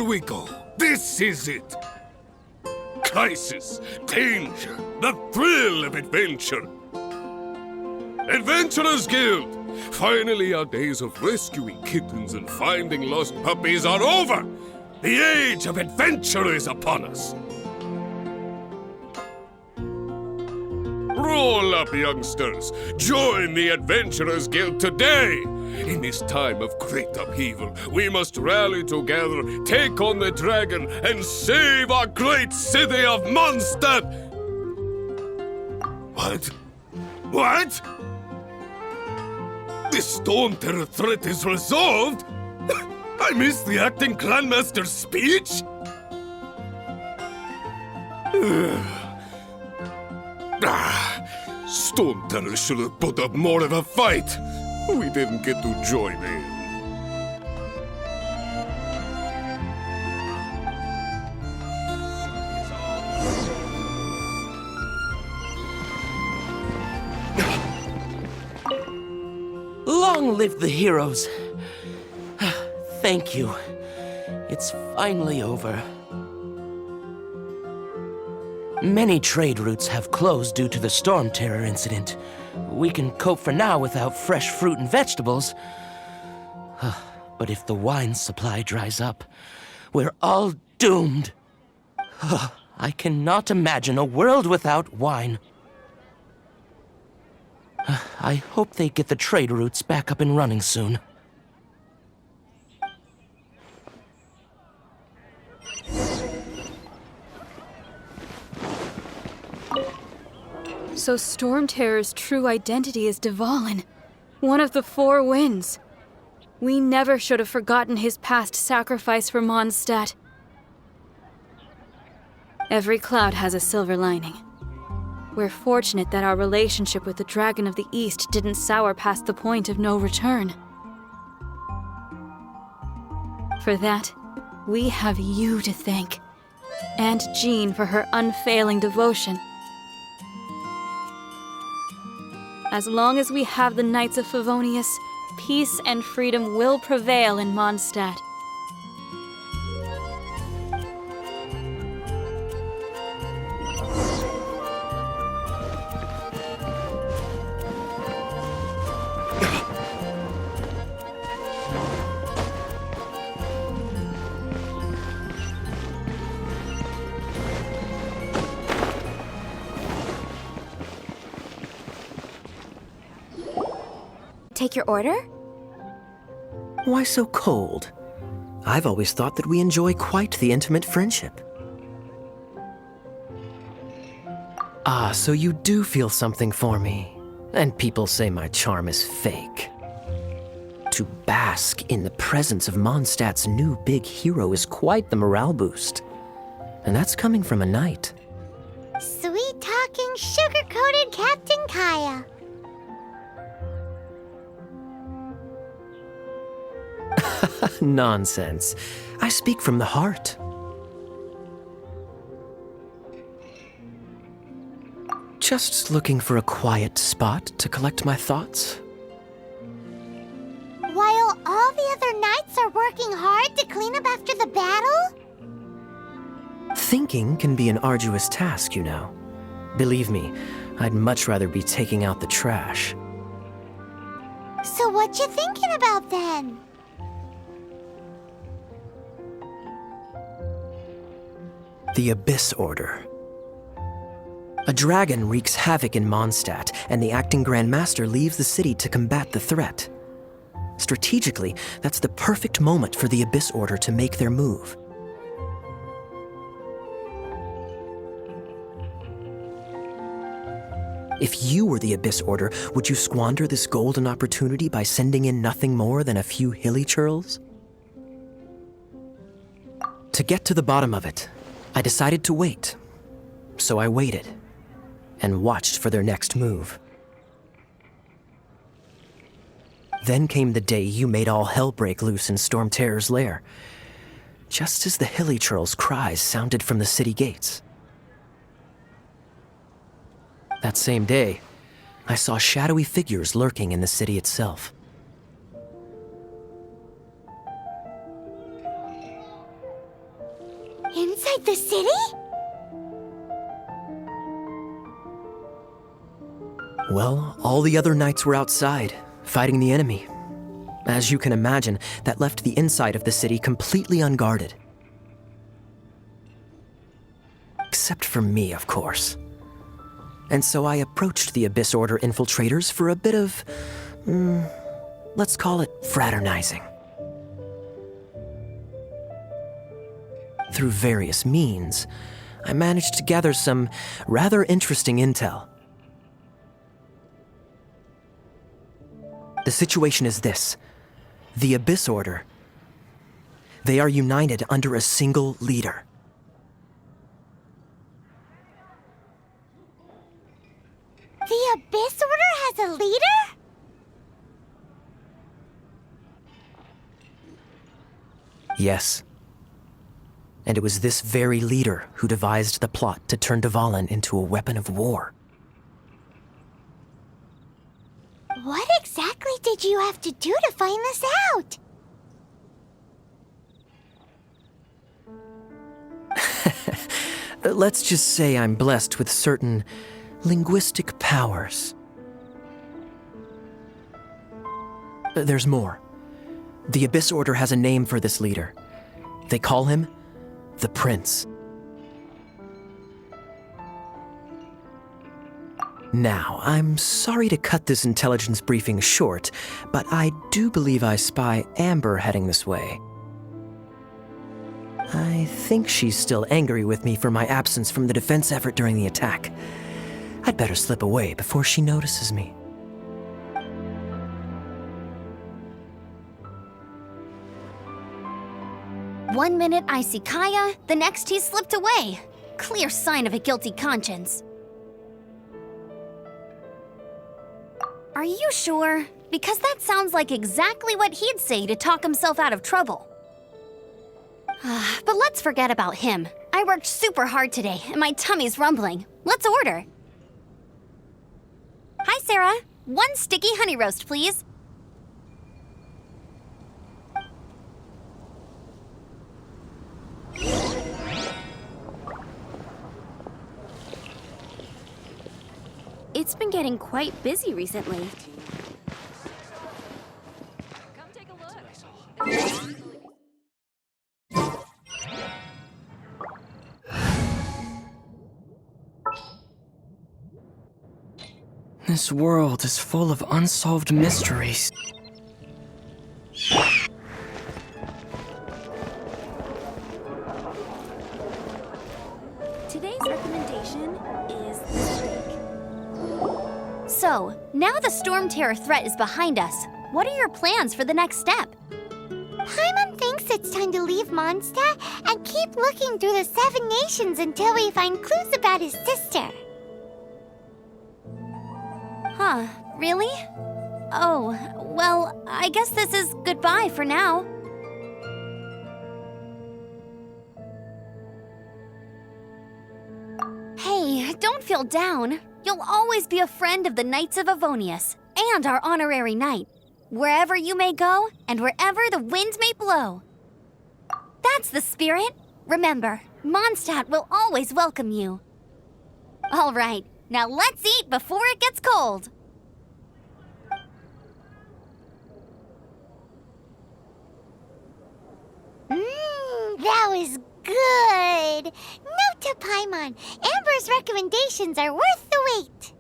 Here we go. This is it. Crisis, danger, the thrill of adventure. Adventurers Guild! Finally, our days of rescuing kittens and finding lost puppies are over! The age of adventure is upon us! Roll up, youngsters! Join the Adventurers Guild today! In this time of great upheaval, we must rally together, take on the dragon, and save our great city of Mondstadt! What? What? The Storm Terror threat is resolved? I missed the acting clanmaster's speech? Storm Terror should have put up more of a fight. We didn't get to join in. Long live the heroes. Thank you. It's finally over. Many trade routes have closed due to the Storm Terror incident. We can cope for now without fresh fruit and vegetables. But if the wine supply dries up, we're all doomed. I cannot imagine a world without wine. I hope they get the trade routes back up and running soon. So Storm Terror's true identity is Dvalin, one of the Four Winds. We never should have forgotten his past sacrifice for Mondstadt. Every cloud has a silver lining. We're fortunate that our relationship with the Dragon of the East didn't sour past the point of no return. For that, we have you to thank, and Jean for her unfailing devotion. As long as we have the Knights of Favonius, peace and freedom will prevail in Mondstadt. Take your order? Why so cold? I've always thought that we enjoy quite the intimate friendship. Ah, so you do feel something for me. And people say my charm is fake. To bask in the presence of Mondstadt's new big hero is quite the morale boost. And that's coming from a knight. Sweet-talking, sugar-coated Captain Kaya. Nonsense. I speak from the heart. Just looking for a quiet spot to collect my thoughts. While all the other knights are working hard to clean up after the battle? Thinking can be an arduous task, you know. Believe me, I'd much rather be taking out the trash. So what you thinking about then? The Abyss Order. A dragon wreaks havoc in Mondstadt, and the acting Grand Master leaves the city to combat the threat. Strategically, that's the perfect moment for the Abyss Order to make their move. If you were the Abyss Order, would you squander this golden opportunity by sending in nothing more than a few hilly churls? To get to the bottom of it, I decided to wait. So I waited, and watched for their next move. Then came the day you made all hell break loose in Storm Terror's lair, just as the hilly churls' cries sounded from the city gates. That same day, I saw shadowy figures lurking in the city itself. Inside the city? Well, all the other knights were outside, fighting the enemy. As you can imagine, that left the inside of the city completely unguarded. Except for me, of course. And so I approached the Abyss Order infiltrators for a bit of, let's call it fraternizing. Through various means, I managed to gather some rather interesting intel. The situation is this. The Abyss Order. They are united under a single leader. The Abyss Order has a leader? Yes. And it was this very leader who devised the plot to turn Dvalin into a weapon of war. What exactly did you have to do to find this out? Let's just say I'm blessed with certain linguistic powers. There's more. The Abyss Order has a name for this leader. They call him the Prince. Now, I'm sorry to cut this intelligence briefing short, but I do believe I spy Amber heading this way. I think she's still angry with me for my absence from the defense effort during the attack. I'd better slip away before she notices me. One minute I see Kaya, the next he's slipped away. Clear sign of a guilty conscience. Are you sure? Because that sounds like exactly what he'd say to talk himself out of trouble. But let's forget about him. I worked super hard today, and my tummy's rumbling. Let's order. Hi, Sarah. 1 sticky honey roast, please. It's been getting quite busy recently. Come take a look. This world is full of unsolved mysteries. Today's recommendation is the steak. So, now the Storm Terror threat is behind us. What are your plans for the next step? Paimon thinks it's time to leave Mondstadt and keep looking through the 7 nations until we find clues about his sister. Huh, really? Oh, well, I guess this is goodbye for now. Hey, don't feel down. You'll always be a friend of the Knights of Avonius and our honorary knight, wherever you may go and wherever the wind may blow. That's the spirit. Remember, Mondstadt will always welcome you. All right, now let's eat before it gets cold. That was good. Note to Paimon, Amber's recommendations are worth the wait.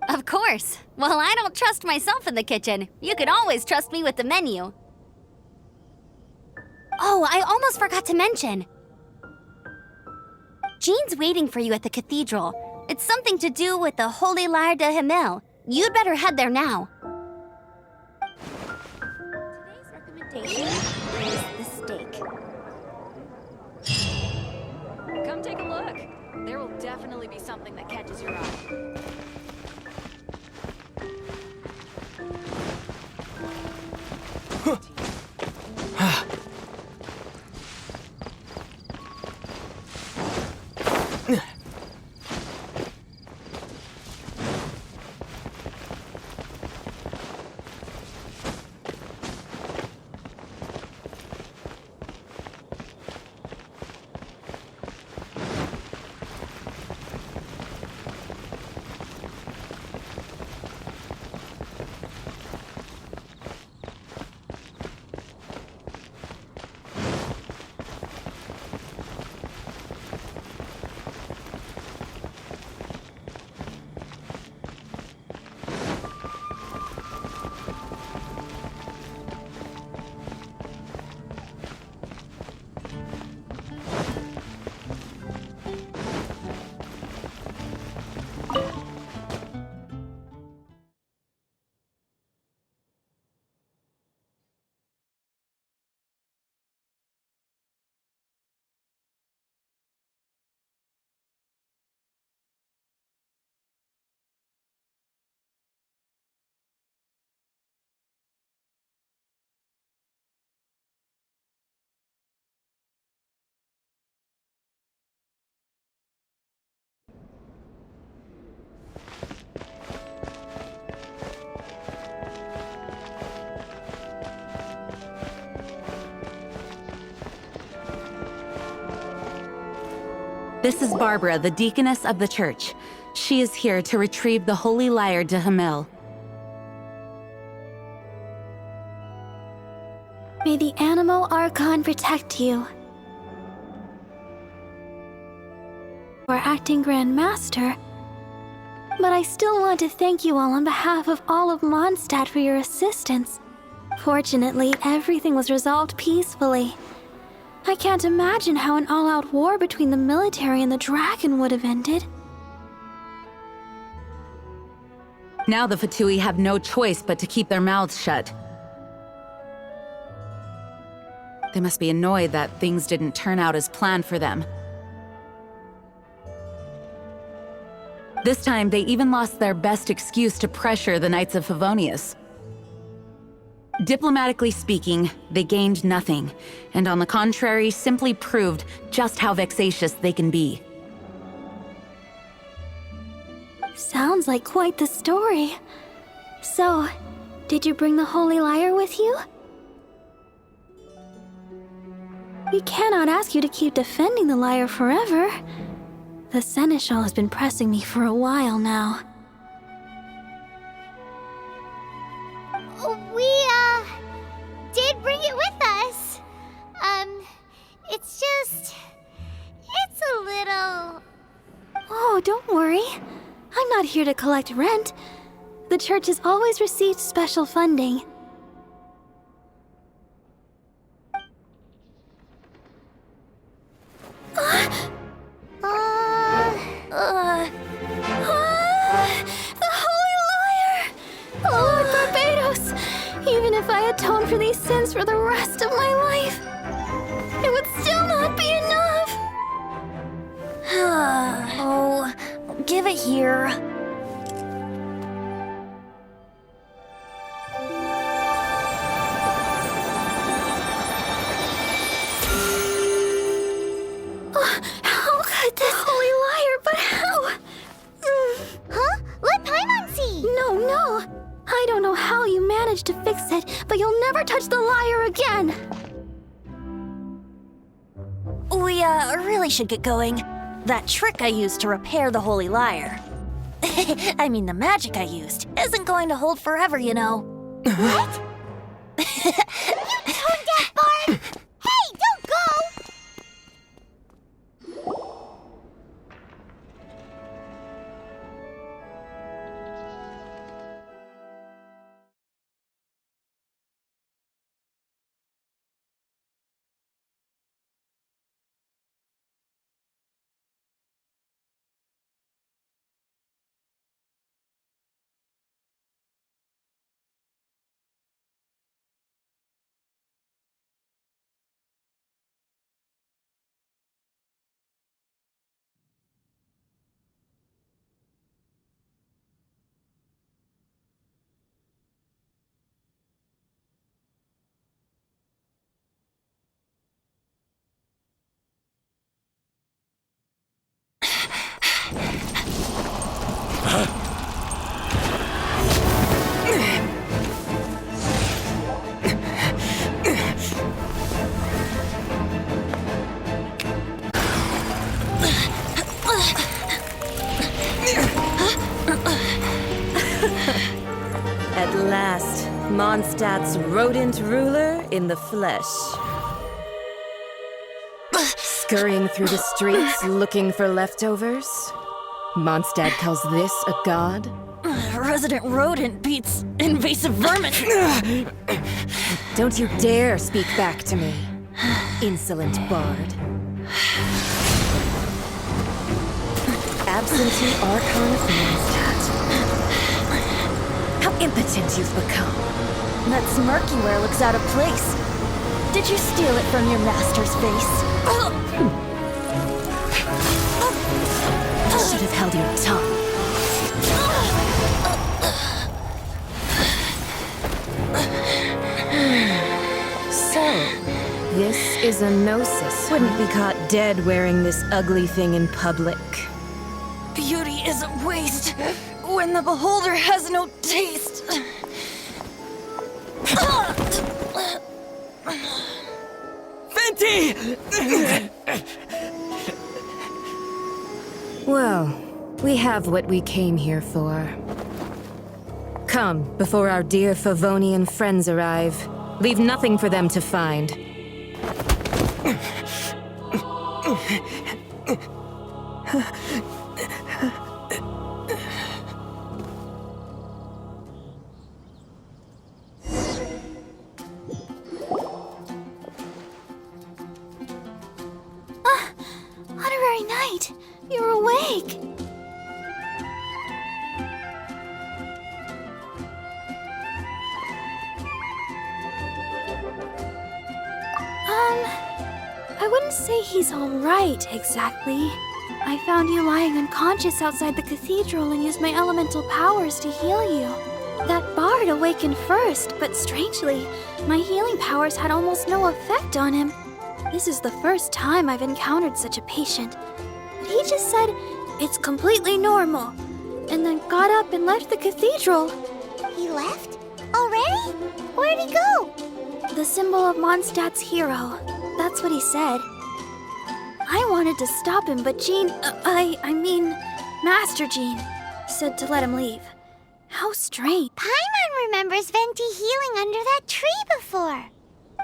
Of course. Well, I don't trust myself in the kitchen. You can always trust me with the menu. Oh, I almost forgot to mention. Jean's waiting for you at the cathedral. It's something to do with the Holy Lyre de Himmel. You'd better head there now. Today's recommendation is the steak. Come take a look. There will definitely be something that catches your eye. This is Barbara, the deaconess of the church. She is here to retrieve the holy lyre de Hamel. May the Animal Archon protect you. For acting Grand Master. But I still want to thank you all on behalf of all of Mondstadt for your assistance. Fortunately, everything was resolved peacefully. I can't imagine how an all-out war between the military and the dragon would have ended. Now the Fatui have no choice but to keep their mouths shut. They must be annoyed that things didn't turn out as planned for them. This time, they even lost their best excuse to pressure the Knights of Favonius. Diplomatically speaking, they gained nothing, and on the contrary, simply proved just how vexatious they can be. Sounds like quite the story. So, did you bring the Holy Lyre with you? We cannot ask you to keep defending the lyre forever. The Seneschal has been pressing me for a while now. We, did bring it with us. It's a little... Oh, don't worry. I'm not here to collect rent. The church has always received special funding. The Holy Lyre! Lord Barbados! Even if I atone for these sins for the rest of my life, it would still not be enough! Oh, give it here. How could this Holy Lyre, but how? Huh? Let Paimon see! No. I don't know how you managed to fix it, but you'll never touch the lyre again! We, really should get going. That trick I used to repair the Holy Lyre. I mean, the magic I used isn't going to hold forever, you know. What? You tone-deaf bard! Hey, don't go! At last, Mondstadt's rodent ruler in the flesh. Scurrying through the streets looking for leftovers? Mondstadt calls this a god? Resident rodent beats invasive vermin. Don't you dare speak back to me, insolent bard. Absentee Archon of Mondstadt. How impotent you've become. That smirk you wear looks out of place. Did you steal it from your master's face? You should have held your tongue. So, this is a gnosis. Wouldn't be caught dead wearing this ugly thing in public. Beauty is a waste when the beholder has no taste. Fenty! Well, we have what we came here for. Come, before our dear Favonian friends arrive. Leave nothing for them to find. Honorary Knight, you're awake. I wouldn't say he's alright, exactly. I found you lying unconscious outside the cathedral and used my elemental powers to heal you. That bard awakened first, but strangely, my healing powers had almost no effect on him. This is the first time I've encountered such a patient. But he just said, it's completely normal, and then got up and left the cathedral. He left? Already? Where'd he go? The symbol of Mondstadt's hero. That's what he said. I wanted to stop him, but Master Jean, said to let him leave. How strange. Paimon remembers Venti healing under that tree before.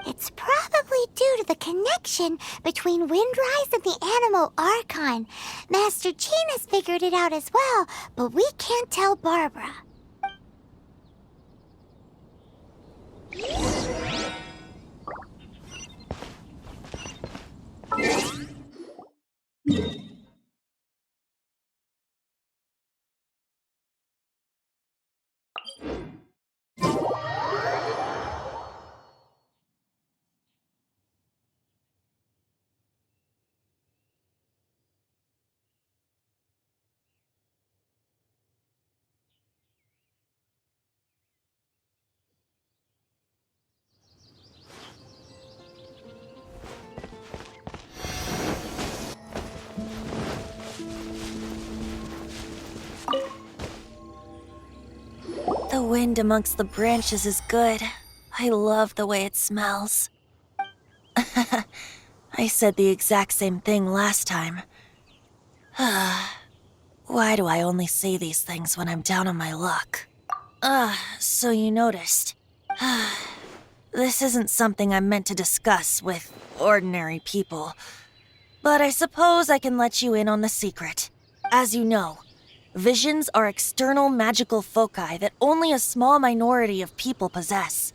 It's probably due to the connection between Windrise and the Animal Archon. Master Jean has figured it out as well, but we can't tell Barbara. The wind amongst the branches is good. I love the way it smells. I said the exact same thing last time. Why do I only say these things when I'm down on my luck? So you noticed. This isn't something I'm meant to discuss with ordinary people. But I suppose I can let you in on the secret. As you know, visions are external magical foci that only a small minority of people possess.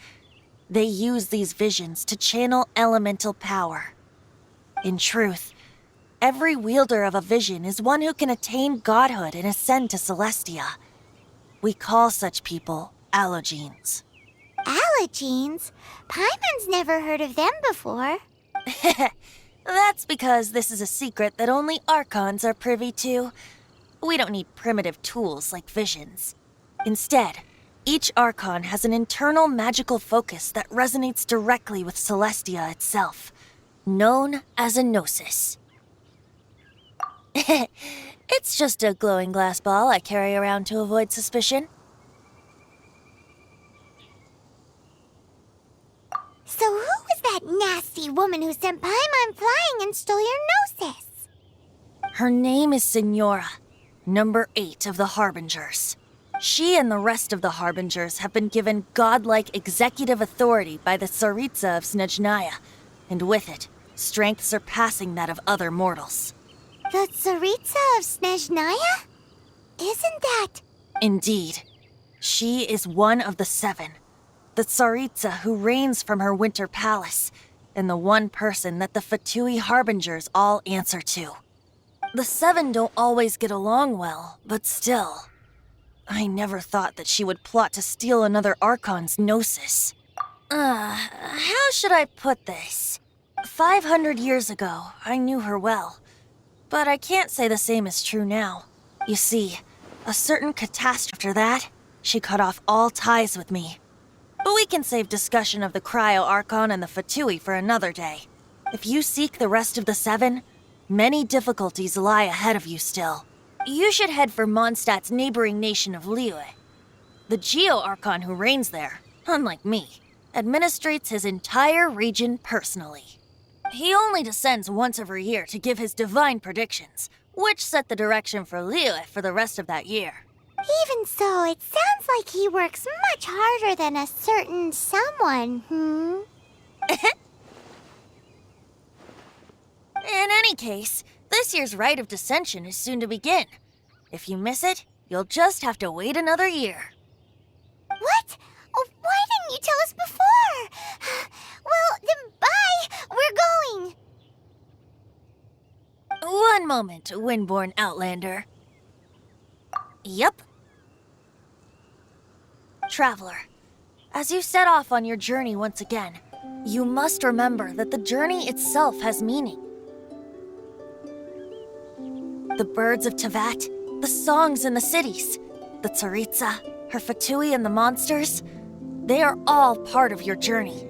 They use these visions to channel elemental power. In truth, every wielder of a vision is one who can attain godhood and ascend to Celestia. We call such people allogenes. Allogenes? Paimon's never heard of them before. That's because this is a secret that only Archons are privy to. We don't need primitive tools like visions. Instead, each Archon has an internal magical focus that resonates directly with Celestia itself, known as a gnosis. It's just a glowing glass ball I carry around to avoid suspicion. So who was that nasty woman who sent Paimon flying and stole your gnosis? Her name is Signora, number 8 of the Harbingers. She and the rest of the Harbingers have been given godlike executive authority by the Tsaritsa of Snezhnaya, and with it, strength surpassing that of other mortals. The Tsaritsa of Snezhnaya? Isn't that... Indeed. She is one of the 7. The Tsaritsa who reigns from her winter palace, and the one person that the FATUI Harbingers all answer to. The 7 don't always get along well, but still. I never thought that she would plot to steal another Archon's gnosis. How should I put this? 500 years ago, I knew her well. But I can't say the same is true now. You see, a certain catastrophe after that, she cut off all ties with me. But we can save discussion of the Cryo Archon and the FATUI for another day. If you seek the rest of the 7, many difficulties lie ahead of you still. You should head for Mondstadt's neighboring nation of Liyue. The Geo-Archon who reigns there, unlike me, administrates his entire region personally. He only descends once every year to give his divine predictions, which set the direction for Liyue for the rest of that year. Even so, it sounds like he works much harder than a certain someone, In any case, this year's Rite of Descension is soon to begin. If you miss it, you'll just have to wait another year. What? Oh, why didn't you tell us before? Well, then bye! We're going! One moment, Windborn Outlander. Yep. Traveler, as you set off on your journey once again, you must remember that the journey itself has meaning. The birds of Tevat, the songs in the cities, the Tsaritsa, her Fatui and the monsters, they are all part of your journey.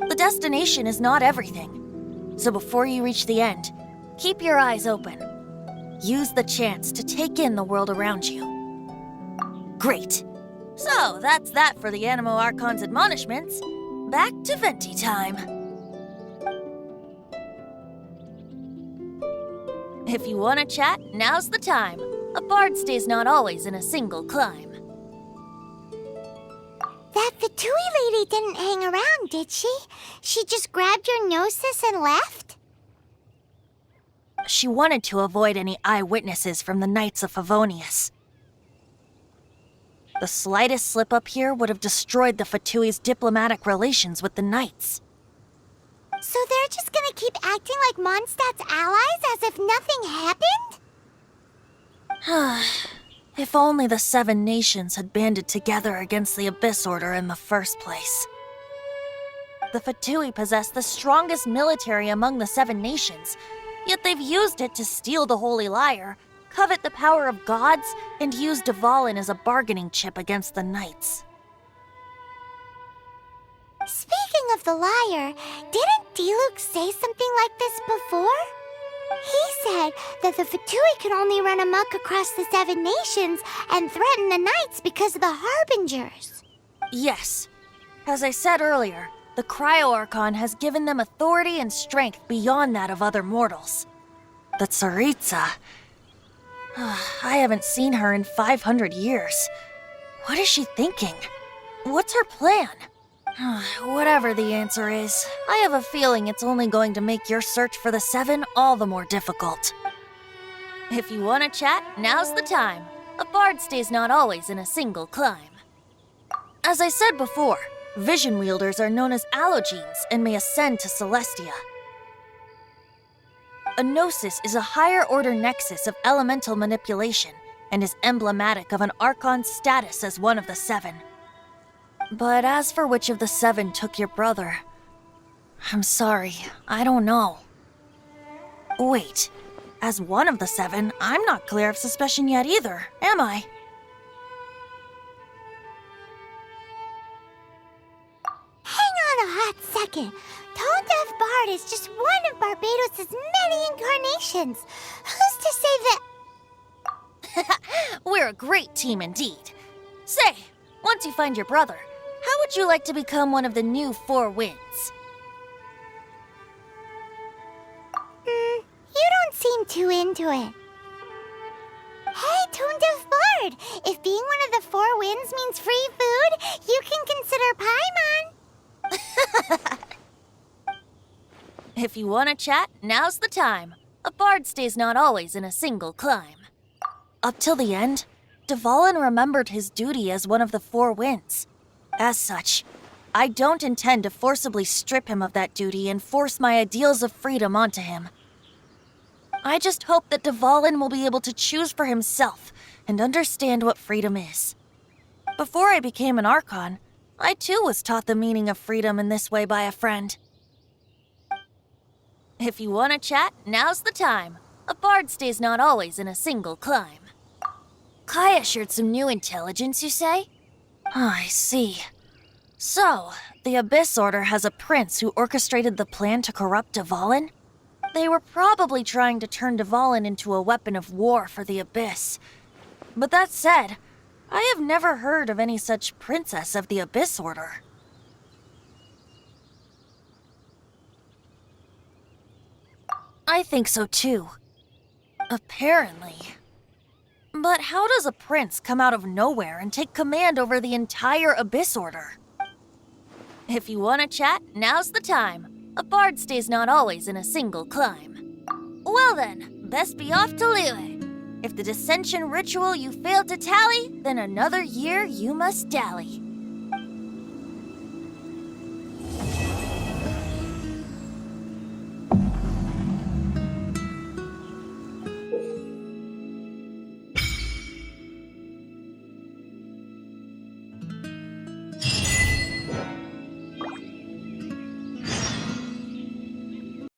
The destination is not everything, so before you reach the end, keep your eyes open. Use the chance to take in the world around you. Great. So, that's that for the Anemo Archon's admonishments. Back to Venti time. If you want to chat, now's the time. A bard stays not always in a single climb. That Fatui lady didn't hang around, did she? She just grabbed your gnosis and left? She wanted to avoid any eyewitnesses from the Knights of Favonius. The slightest slip-up here would have destroyed the Fatui's diplomatic relations with the Knights. So they're just gonna keep acting like Mondstadt's allies as if nothing happened? If only the 7 nations had banded together against the Abyss Order in the first place. The Fatui possess the strongest military among the 7 nations, yet they've used it to steal the Holy Lyre, covet the power of gods, and use Dvalin as a bargaining chip against the Knights. Speaking of the lyre, didn't Diluc say something like this before? He said that the Fatui could only run amok across the 7 nations and threaten the Knights because of the Harbingers. Yes. As I said earlier, the Cryo-Archon has given them authority and strength beyond that of other mortals. The Tsaritsa... I haven't seen her in 500 years. What is she thinking? What's her plan? Whatever the answer is, I have a feeling it's only going to make your search for the 7 all the more difficult. If you want to chat, now's the time. A bard stays not always in a single climb. As I said before, vision wielders are known as allogenes and may ascend to Celestia. A gnosis is a higher-order nexus of elemental manipulation and is emblematic of an Archon's status as one of the 7. But as for which of the 7 took your brother, I'm sorry, I don't know. Wait, as one of the 7, I'm not clear of suspicion yet either, am I? Hang on a hot second. Tone Deaf Bard is just one of Barbados' many incarnations. Who's to say that... We're a great team indeed. Say, once you find your brother, how would you like to become one of the new 4 winds? You don't seem too into it. Hey, Tone Deaf Bard! If being one of the 4 winds means free food, you can consider Paimon. If you want to chat, now's the time. A bard stays not always in a single climb. Up till the end, Dvalin remembered his duty as one of the 4 winds. As such, I don't intend to forcibly strip him of that duty and force my ideals of freedom onto him. I just hope that Dvalin will be able to choose for himself and understand what freedom is. Before I became an Archon, I too was taught the meaning of freedom in this way by a friend. If you want to chat, now's the time. A bard stays not always in a single climb. Kaya shared some new intelligence, you say? Oh, I see. So, the Abyss Order has a prince who orchestrated the plan to corrupt Dvalin? They were probably trying to turn Dvalin into a weapon of war for the Abyss. But that said, I have never heard of any such princess of the Abyss Order. I think so too. Apparently. But how does a prince come out of nowhere and take command over the entire Abyss Order? If you want to chat, now's the time. A bard stays not always in a single clime. Well then, best be off to Liyue. If the dissension ritual you failed to tally, then another year you must dally.